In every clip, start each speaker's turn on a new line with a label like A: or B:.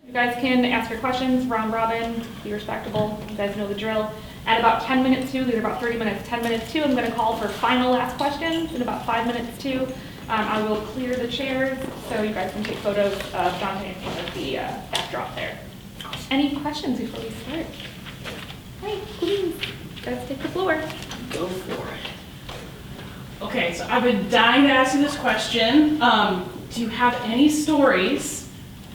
A: You guys can ask your questions, round robin, be respectable. You guys know the drill. At about 10 minutes to, these are about 30 minutes, 10 minutes to, I'm going to call for final last questions. In about 5 minutes to, I will clear the chairs so you guys can take photos of Dante in front of the backdrop there. Any questions before we start? Hey, please, guys take the floor.
B: Go for it.
C: Okay, so I've been dying to ask you this question. Do you have any stories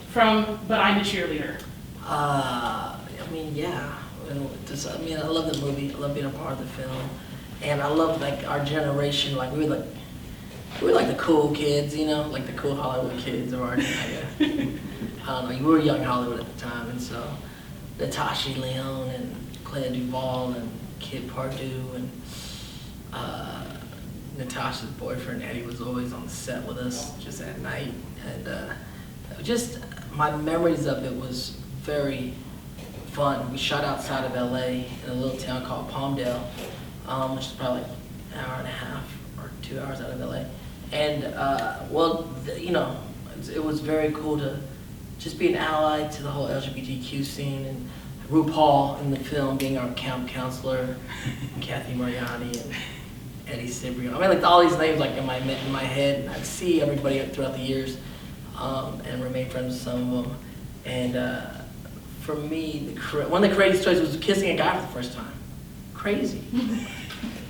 C: from But I'm a Cheerleader?
B: I mean, yeah. I love the movie. I love being a part of the film, and I love like our generation. Like we were like the cool kids, you know, like the cool Hollywood kids of our day. I don't know. We were young Hollywood at the time, and so Natasha Lyonne and Clea Duvall and Kid Pardue and Natasha's boyfriend Eddie was always on the set with us just at night, and just my memories of it was very fun. We shot outside of LA in a little town called Palmdale, which is probably like an hour and a half or 2 hours out of LA. And it was very cool to just be an ally to the whole LGBTQ scene, and RuPaul in the film being our camp counselor, and Kathy Mariani and Eddie Cibrian. I mean, like all these names like in my head, and I'd see everybody throughout the years, and remain friends with some of them. And for me, one of the crazy stories was kissing a guy for the first time. Crazy.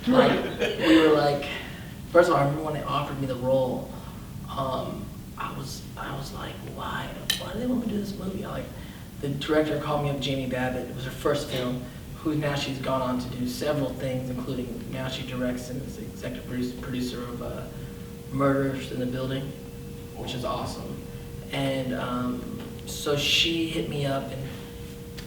B: Like we were like, first of all, I remember when they offered me the role, I was like, why do they want me to do this movie? The director called me up, Jamie Babbitt. It was her first film. Now she's gone on to do several things, including now she directs and is the executive producer of Murders in the Building, which is awesome. And so she hit me up and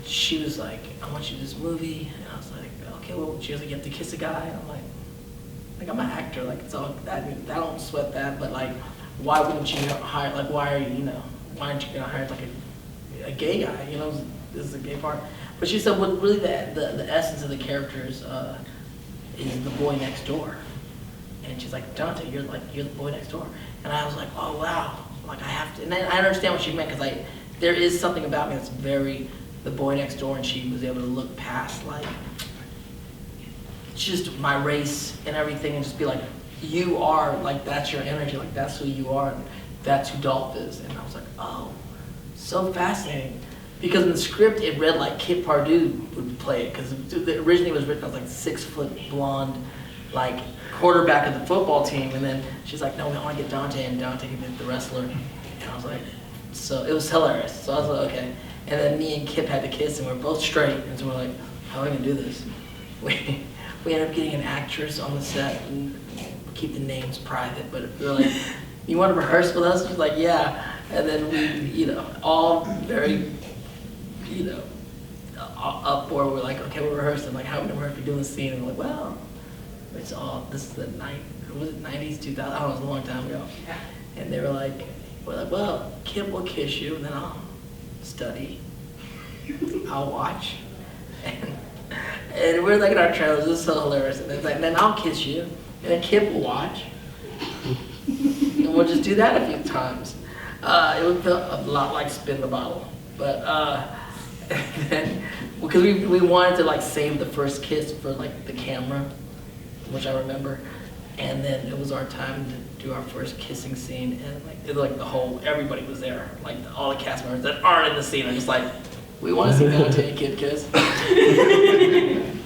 B: she was like, I want you to do this movie. And I was like, okay, well, she was like, you have to kiss a guy. And I'm like I'm an actor, like it's all that. I don't sweat that, but like, why wouldn't you hire? Like, why aren't you gonna hire like a gay guy? You know, this is the gay part. But she said, well, really the essence of the characters is the boy next door. And she's like, Dante, you're the boy next door. And I was like, oh wow, like I have to. And I understand what she meant, because there is something about me that's very the boy next door, and she was able to look past like just my race and everything, and just be like, you are like, that's your energy, like that's who you are, and that's who Dolph is. And I was like, oh, so fascinating. Because in the script, it read like Kid Pardue would play it, because originally it was written as like 6-foot blonde, like quarterback of the football team, and then she's like, no, I want to get Dante, and Dante can be the wrestler. And I was like, so it was hilarious. So I was like, okay. And then me and Kip had to kiss, and we're both straight, and so we're like, how are we gonna do this? We ended up getting an actress on the set, and we keep the names private, but we were like, you want to rehearse with us? She's like, yeah. And then we, all very, up for it. We're like, okay, we're rehearsing. Like, how are we gonna rehearse? We're doing the scene, and we're like, well, this is the 90s, 2000? I don't know, it was a long time ago. And they were like, well, Kip will kiss you, and then I'll study. I'll watch. And we're like in our trailers, this is so hilarious. And it's like, then I'll kiss you, and then Kip will watch. And we'll just do that a few times. It would feel a lot like Spin the Bottle. But then, because we wanted to like save the first kiss for like the camera, which I remember. And then it was our time to do our first kissing scene, and everybody was there. Like all the cast members that aren't in the scene are just like, we want to see Dante and Kid kiss.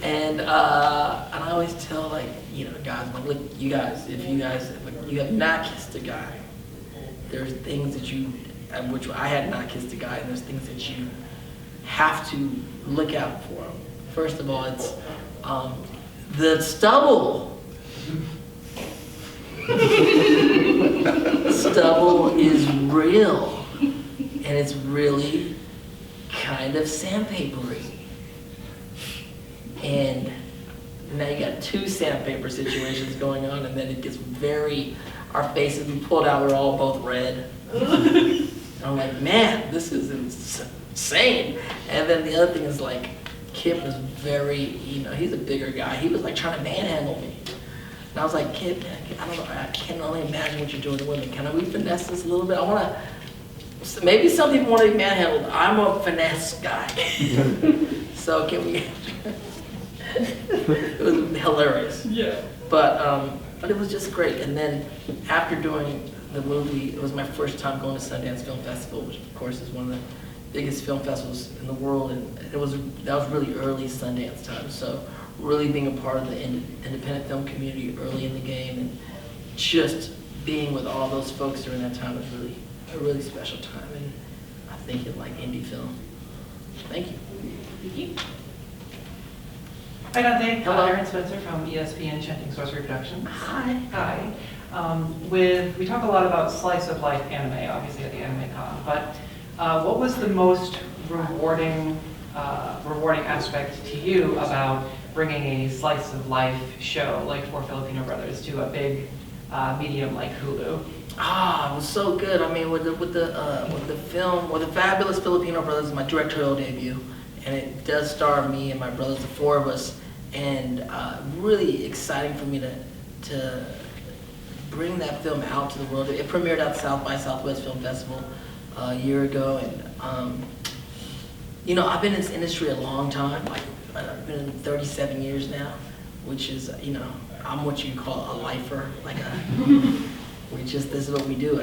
B: And I always tell guys, like, look, you guys, if you have not kissed a guy, there's things that which I had not kissed a guy, and there's things that you have to look out for. First of all, it's the stubble. Stubble is real, and it's really kind of sandpapery. And now you got two sandpaper situations going on, and then it gets our faces, we pulled out, we're all both red. And I'm like, man, this is insane. And then the other thing is like, Kip was very, he's a bigger guy. He was like trying to manhandle me. And I was like, Kip, I don't know, I can only imagine what you're doing to women. Can we finesse this a little bit? I want So maybe some people want to be manhandled. I'm a finesse guy. So can we? It was hilarious.
C: Yeah.
B: But it was just great. And then after doing the movie, it was my first time going to Sundance Film Festival, which of course is one of the biggest film festivals in the world. And that was really early Sundance time. So really being a part of the independent film community early in the game, and just being with all those folks during that time was really a really special time. And I think it like indie film. Thank you.
C: Thank you.
D: Hi, Dante.
B: Hello.
D: Aaron Spencer from ESPN Chanting Sorcery Productions.
B: Hi.
D: Hi. We talk a lot about slice of life anime, obviously at the Anime-Con, but what was the most rewarding aspect to you about bringing a slice of life show like For Filipino Brothers to a big medium like Hulu?
B: It was so good. I mean, with the film, with the Fabulous Filipino Brothers, my directorial debut, and it does star me and my brothers, the four of us, and really exciting for me to bring that film out to the world. It premiered at South by Southwest Film Festival a year ago, and you know, I've been in this industry a long time. Like I've been in 37 years now, which is, you know, I'm what you call a lifer, like this is what we do.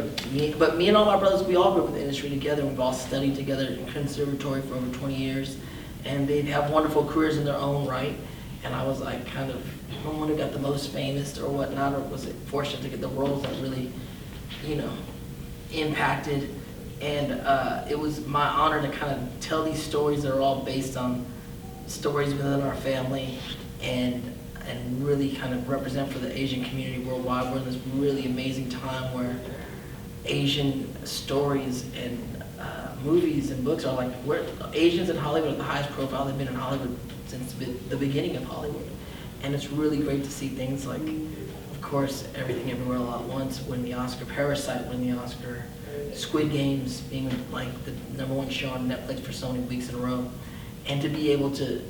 B: But me and all my brothers, we all grew up in the industry together. We've all studied together in conservatory for over 20 years, and they have wonderful careers in their own right. And I was like kind of the one who got the most famous or whatnot, or was fortunate to get the roles that really, you know, impacted. And it was my honor to kind of tell these stories that are all based on stories within our family, and really kind of represent for the Asian community worldwide. We're in this really amazing time where Asian stories and movies and books are like, Asians in Hollywood are the highest profile they've been in Hollywood since the beginning of Hollywood. And it's really great to see things like, of course, Everything Everywhere All at Once win the Oscar, Parasite win the Oscar, Squid Games being like the #1 show on Netflix for so many weeks in a row. And to be able to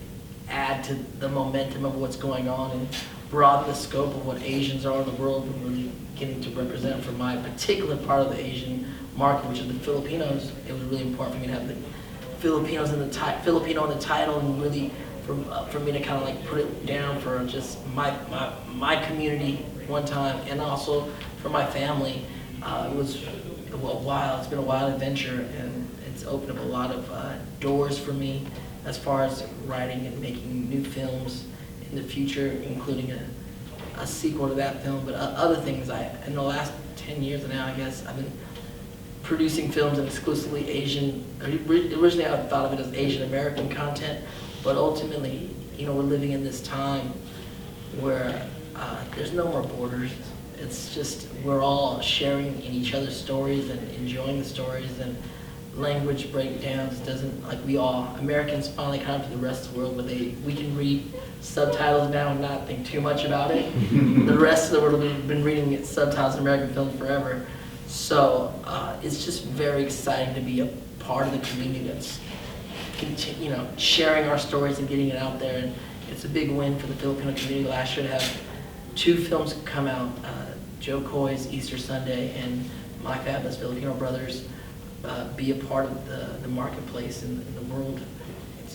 B: add to the momentum of what's going on and broaden the scope of what Asians are in the world, and really getting to represent for my particular part of the Asian market, which is the Filipinos. It was really important for me to have the Filipino in the title, and really for me to kind of like put it down for just my community one time, and also for my family. It was it's been a wild adventure, and it's opened up a lot of doors for me as far as writing and making new films in the future, including a sequel to that film, but other things. In the last 10 years now, I guess, I've been producing films in exclusively Asian. Originally, I thought of it as Asian American content, but ultimately, you know, we're living in this time where there's no more borders. It's just we're all sharing in each other's stories and enjoying the stories, and language breakdowns doesn't, like, Americans finally come to the rest of the world where we can read subtitles now and not think too much about it. The rest of the world have been reading subtitles in American films forever. So it's just very exciting to be a part of the community that's, you know, sharing our stories and getting it out there. And it's a big win for the Filipino community last year to have 2 films come out, Joe Coy's Easter Sunday and My Fabulous Filipino Brothers, be a part of the marketplace in the world.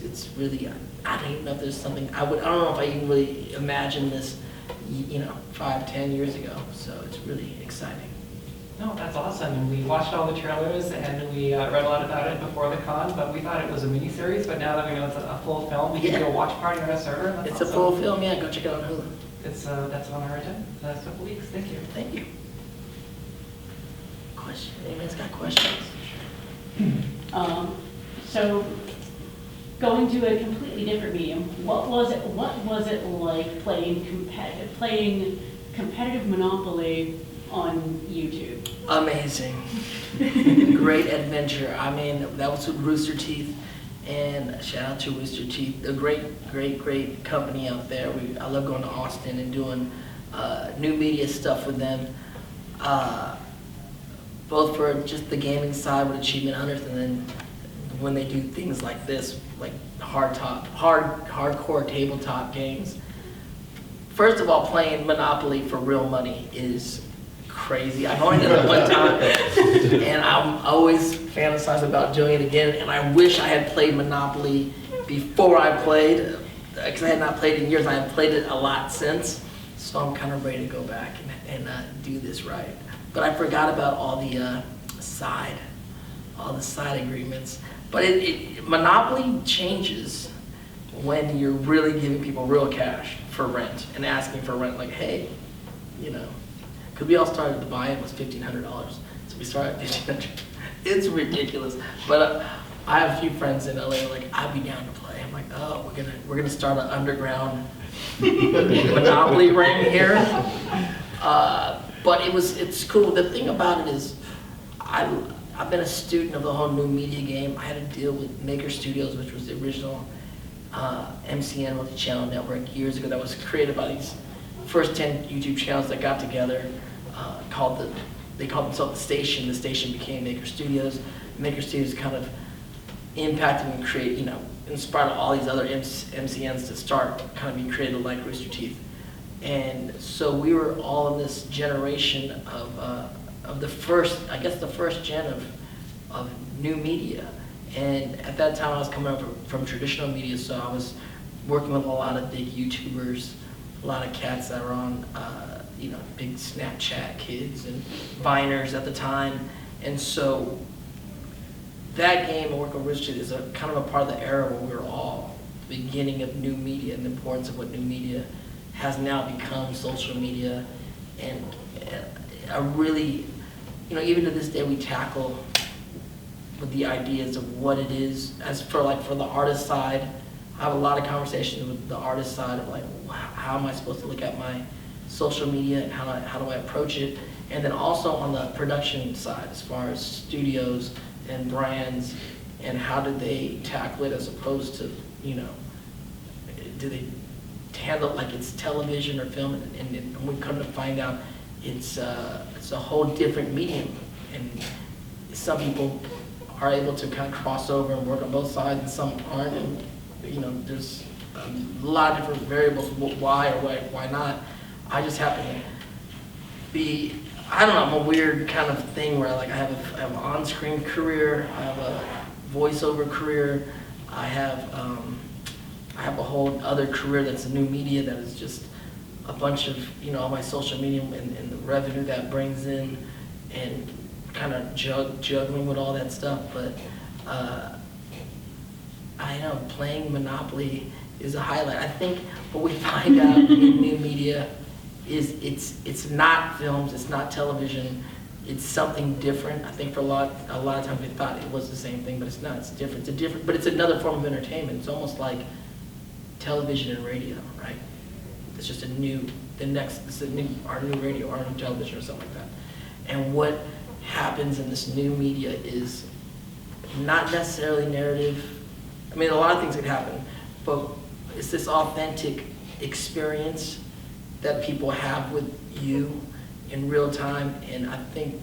B: It's really, I don't even know if there's something, I don't know if I even really imagined this, you know, 5-10 years ago. So it's really exciting.
D: No, that's awesome. And we watched all the trailers, and we read a lot about it before the con, but we thought it was a miniseries, but now that we know it's a full film, we can do a watch party on a server. That's
B: It's
D: awesome.
B: a full film, yeah, go check it out on Hulu.
D: That's on our agenda the next couple weeks. Thank you.
B: Thank you. Question, anybody's got questions?
E: So, going to a completely different medium, what was it like playing competitive Monopoly on YouTube?
B: Amazing. Great adventure. I mean, that was with Rooster Teeth, and shout out to Rooster Teeth, a great company out there. I love going to Austin and doing new media stuff with them, both for just the gaming side with Achievement Hunters, and then when they do things like this, like hardcore tabletop games. First of all, playing Monopoly for real money is crazy. I've only done it one time. And I'm always fantasizing about doing it again. And I wish I had played Monopoly before I played, because I had not played it in years. I have played it a lot since. So I'm kind of ready to go back and do this right. But I forgot about all the side agreements. But Monopoly changes when you're really giving people real cash for rent and asking for rent, like, hey, you know, because we all started to buy it was $1,500, so we started at $1,500. It's ridiculous, but I have a few friends in LA like, I'd be down to play. I'm like, oh, we're gonna start an underground Monopoly ring here. But it's cool. The thing about it is, I've been a student of the whole new media game. I had to deal with Maker Studios, which was the original MCN multi-channel network years ago that was created by these first 10 YouTube channels that got together. They called themselves The Station. The Station became Maker Studios. Maker Studios kind of impacted and inspired all these other MCNs to start kind of being created like Rooster Teeth. And so we were all in this generation of the first gen of new media. And at that time I was coming up from traditional media, so I was working with a lot of big YouTubers, a lot of cats that were on big Snapchat kids and Viners at the time. And so that game, working with Rooster Teeth, is a kind of a part of the era where we were all the beginning of new media and the importance of what new media has now become, social media. And I really, even to this day, we tackle with the ideas of what it is. As for the artist side, I have a lot of conversations with the artist side of like, how am I supposed to look at my social media and how do I approach it? And then also on the production side, as far as studios and brands, and how do they tackle it as opposed to, do they handle it like it's television or film? And we come to find out it's a whole different medium, and some people are able to kind of cross over and work on both sides, and some aren't. And there's a lot of different variables why or why not. I just happen to be, I don't know, I'm a weird kind of thing where I have an on-screen career, I have a voiceover career, I have a whole other career that's a new media that is just a bunch of all my social media and the revenue that brings in, and kind of juggling with all that stuff. But I know playing Monopoly is a highlight. I think what we find out in new media is it's not films, it's not television, it's something different. I think for a lot of times we thought it was the same thing, but it's not. It's different. But it's another form of entertainment. It's almost like television and radio, right? It's just our new radio, our new television or something like that. And what happens in this new media is not necessarily narrative. I mean, a lot of things could happen, but it's this authentic experience that people have with you in real time. And I think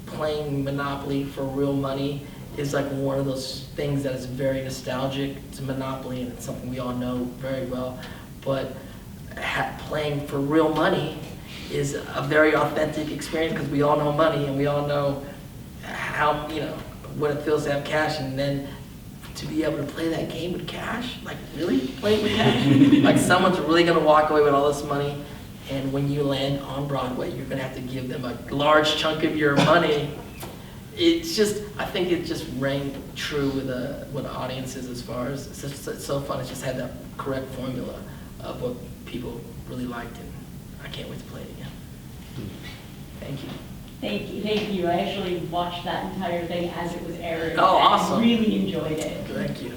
B: playing Monopoly for real money is like one of those things that is very nostalgic. It's a Monopoly and it's something we all know very well, but playing for real money is a very authentic experience, because we all know money and we all know how, what it feels to have cash, and then to be able to play that game with cash, like really play with cash? Like someone's really gonna walk away with all this money, and when you land on Broadway, you're gonna have to give them a large chunk of your money. It's just, I think it just rang true with audiences as far as, it's so fun. It's just had that correct formula of what people really liked, and I can't wait to play it again. Thank you.
E: Thank you. I actually watched that entire thing as it was airing.
B: Oh, awesome.
E: I really enjoyed it.
B: Thank you.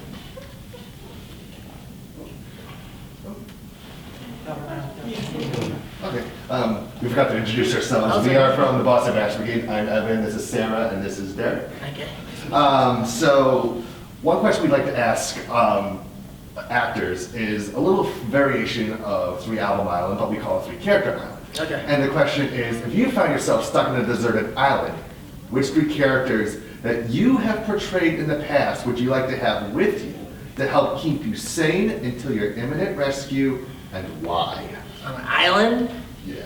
F: Okay, we forgot to introduce ourselves. We are from the Boston Bash Brigade. I'm Evan, this is Sarah, and this is Derek.
B: Okay.
F: So, one question we'd like to ask actors is a little variation of 3-album island, but we call it 3-character island.
B: Okay.
F: And the question is, if you found yourself stuck in a deserted island, which 3 characters that you have portrayed in the past would you like to have with you to help keep you sane until your imminent rescue, and why?
B: On an island?
F: Yeah.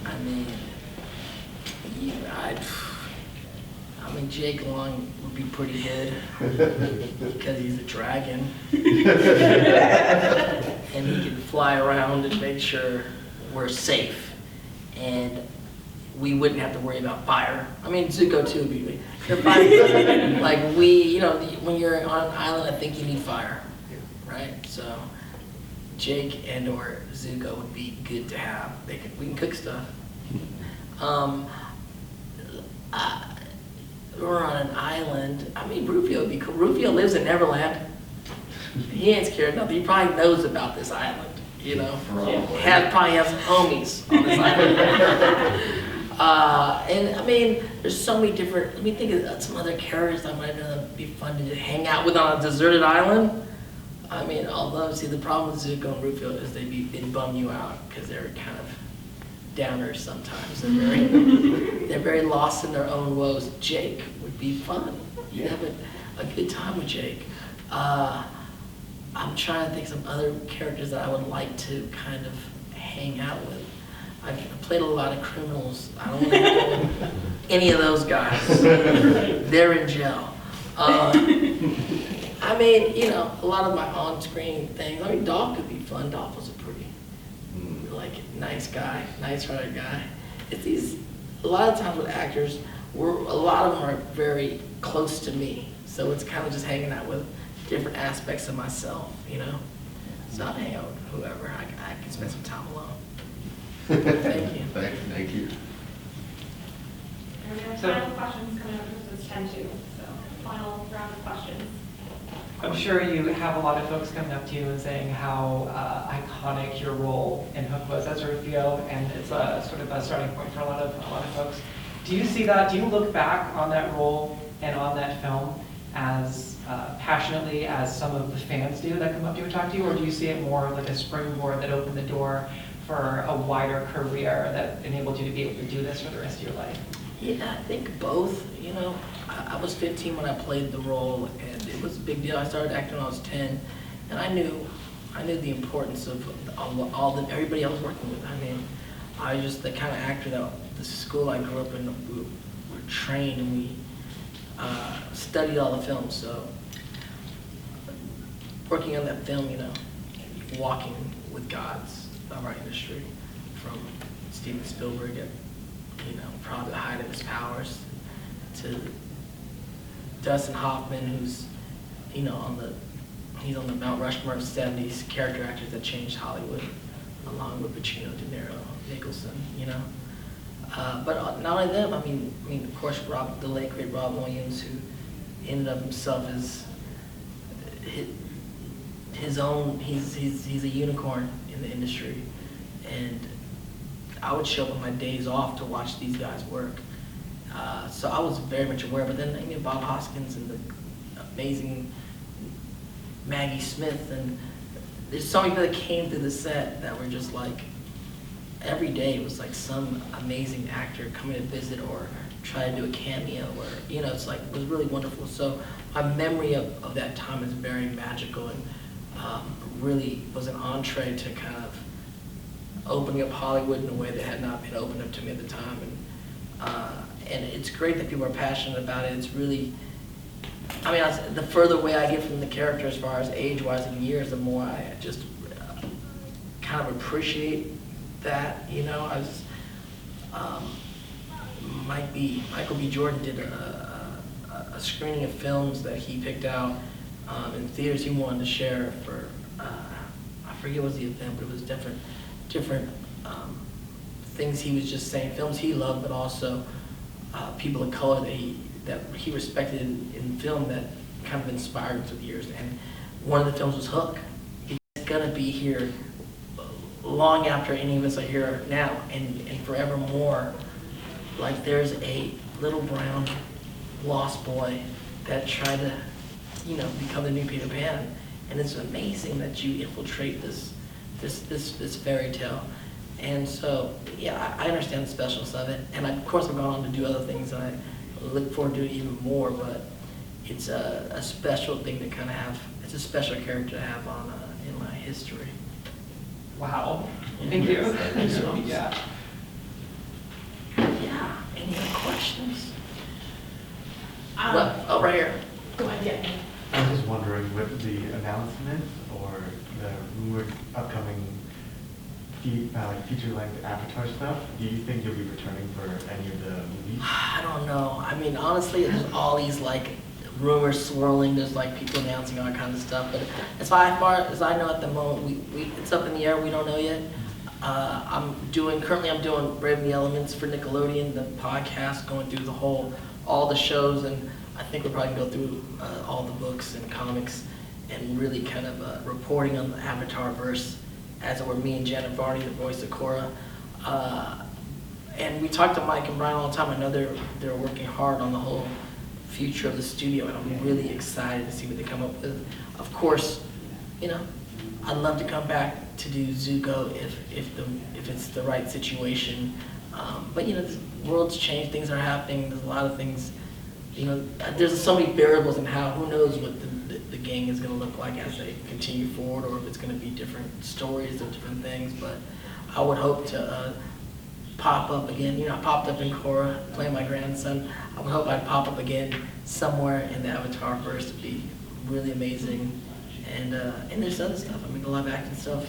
B: I mean, I mean, Jake Long would be pretty good because he's a dragon. And he can fly around and make sure we're safe. And we wouldn't have to worry about fire. I mean, Zuko too would be, like when you're on an island, I think you need fire, right? So Jake and or Zuko would be good to have. We can cook stuff. We're on an island. I mean, Rufio would be cool. Rufio lives in Neverland. He ain't scared of nothing. He probably knows about this island, you know. Probably has homies on this island. And I mean, there's so many different. Let me think of some other characters that might be fun to hang out with on a deserted island. I mean, although see the problem with Zuko and Rufio is they'd bum you out because they're kind of downers sometimes. They're very lost in their own woes. Jake would be fun. You'd have a good time with Jake. I'm trying to think of some other characters that I would like to kind of hang out with. I've played a lot of criminals. I don't want to hang out with any of those guys. They're in jail. I mean, you know, a lot of my on-screen things. I mean, Dolph could be fun. Dolph was a pretty, like, nice guy, nice-hearted guy. A lot of times with actors, a lot of them are very close to me. So it's kind of just hanging out with different aspects of myself, you know? So I'll hang out with whoever. I can spend some time alone. Thank you.
F: Thank you.
A: And we have final questions coming up because it's 10-2, so final round of questions.
D: I'm sure you have a lot of folks coming up to you and saying how iconic your role in Hook was as Rufio, and it's a sort of a starting point for a lot of folks. Do you see that? Do you look back on that role and on that film as passionately as some of the fans do that come up to you and talk to you, or do you see it more like a springboard that opened the door for a wider career that enabled you to be able to do this for the rest of your life?
B: Yeah, I think both. You know, I was 15 when I played the role, and it was a big deal. I started acting when I was 10, and I knew the importance of everybody I was working with. I mean, I was just the kind of actor that the school I grew up in, we were trained and we studied all the films. So working on that film, you know, walking with gods of our industry, from Steven Spielberg at, you know, probably the height of his powers, to Dustin Hoffman, who's, you know, he's on the Mount Rushmore of 70s character actors that changed Hollywood, along with Pacino, De Niro, Nicholson, you know. But not only them, I mean, of course, the late great Robin Williams, who ended up himself as his own. He's a unicorn in the industry, and I would show up on my days off to watch these guys work. So I was very much aware. But then, I mean, Bob Hoskins and the amazing Maggie Smith, and there's so many people that came through the set that were just like, every day was like some amazing actor coming to visit or try to do a cameo, or, you know, it's like, it was really wonderful. So my memory of that time is very magical, and really was an entree to kind of opening up Hollywood in a way that had not been opened up to me at the time. And it's great that people are passionate about it. It's really, I mean, the further away I get from the character as far as age-wise and years, the more I just kind of appreciate that, you know. I was, Michael B. Jordan did a screening of films that he picked out in theaters he wanted to share for, I forget what was the event, but it was different things he was just saying, films he loved, but also people of color that he respected in film that kind of inspired him through the years. And one of the films was Hook. It's gonna be here long after any of us are here now, and forevermore. Like, there's a little brown lost boy that tried to, you know, become the new Peter Pan, and it's amazing that you infiltrate this fairy tale. And so, yeah, I understand the specialness of it, and of course I've gone on to do other things, and I look forward to it even more. But it's a special thing to kind of have. It's a special character to have on in my history.
D: Wow. Thank you.
B: So,
D: Yeah.
B: yeah. Any other
C: questions?
B: Oh, right here.
C: Go ahead, yeah.
G: I was just wondering, with the announcement or the rumored upcoming feature-length Avatar stuff, do you think you'll be returning for any of the movies?
B: I don't know. I mean, honestly, there's all these like rumors swirling. There's like people announcing all kinds of stuff. But as far as I know at the moment, it's up in the air. We don't know yet. Currently I'm doing Brave the Elements for Nickelodeon, the podcast, going through all the shows, and I think we're probably gonna go through all the books and comics and really kind of reporting on the Avatar verse, as it were me and Janet Varney, the voice of Korra. And we talk to Mike and Brian all the time. I know they're working hard on the whole future of the studio, and I'm really excited to see what they come up with. Of course, I'd love to come back to do Zuko if it's the right situation. But the world's changed, things are happening, there's a lot of things, there's so many variables in who knows what the gang is going to look like as they continue forward, or if it's going to be different stories or different things. But I would hope to pop up again. I popped up in Korra, playing my grandson. I would hope I'd pop up again somewhere in the Avatar verse. It'd be really amazing. And there's other stuff. I mean, the live action stuff,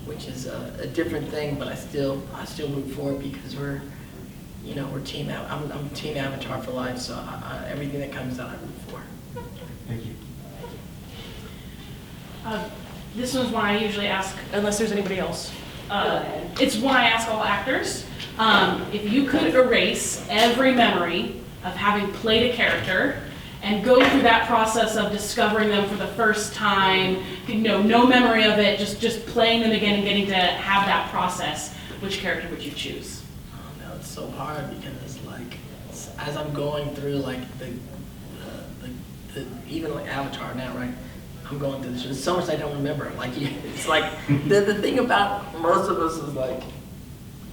B: which is a different thing, but I still root for it because we're team. I'm team Avatar for life. So everything that comes out, I root for.
G: Thank you.
C: This one's one I usually ask, unless there's anybody else.
E: Go ahead.
C: It's one I ask all actors. If you could erase every memory of having played a character and go through that process of discovering them for the first time, no memory of it, just playing them again and getting to have that process, which character would you choose?
B: Oh no, it's so hard because as I'm going through like the even like Avatar now, right? I'm going through this. There's so much I don't remember. It's like the thing about most of us is like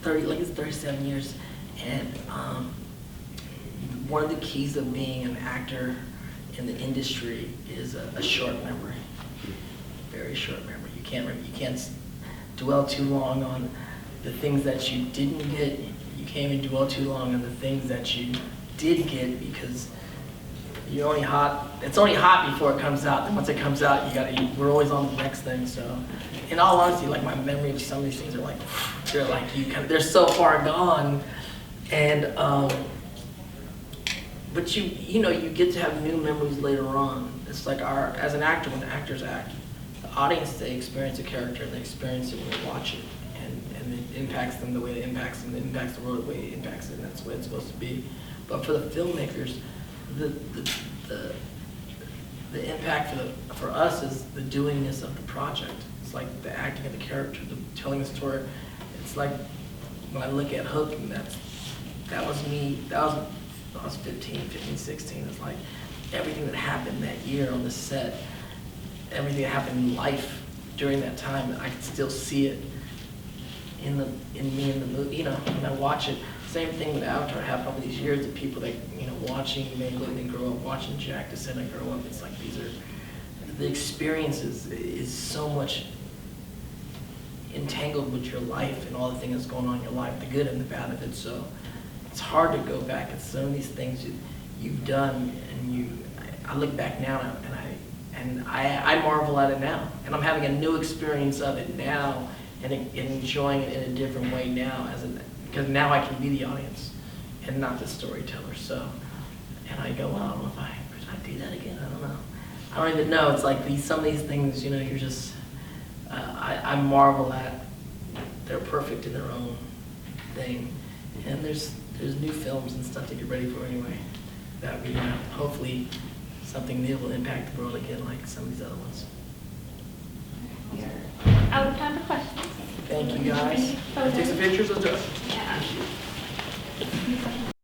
B: 37 years, and one of the keys of being an actor in the industry is a short memory, very short memory. You can't dwell too long on the things that you didn't get. You can't even dwell too long on the things that you did get, because you're only hot. It's only hot before it comes out. Then once it comes out, we're always on the next thing. So, in all honesty, like my memory of some of these things are they're so far gone, and but you get to have new memories later on. It's like as an actor, when the actors act, the audience, they experience a character and they experience it when they watch it, and it impacts them the way it impacts them. It impacts the world the way it impacts it, and that's the way it's supposed to be. But for the filmmakers, the impact for us is the doingness of the project. It's like the acting of the character, the telling the story. It's like when I look at Hook, and that was me. I was 15, 16. It's like everything that happened that year on the set, everything that happened in life during that time, I can still see it in me in the movie. When I watch it. Same thing with Avatar happened over these years. The people that watching Nickelodeon grow up, watching Jack Descent grow up. It's like the experiences is so much entangled with your life and all the things that's going on in your life, the good and the bad of it. So it's hard to go back at some of these things you've done, and I look back now and I marvel at it now, and I'm having a new experience of it now, and enjoying it in a different way now because now I can be the audience and not the storyteller. So, and I go, well, I don't know if could I do that again? I don't know. I don't even know. It's like some of these things, you're just, I marvel at. They're perfect in their own thing. And there's new films and stuff to get ready for anyway. That we hopefully something new will impact the world again, like some of these other ones.
A: Out of time for questions.
B: Thank you guys. Take some pictures. Let's do it.
A: Yeah.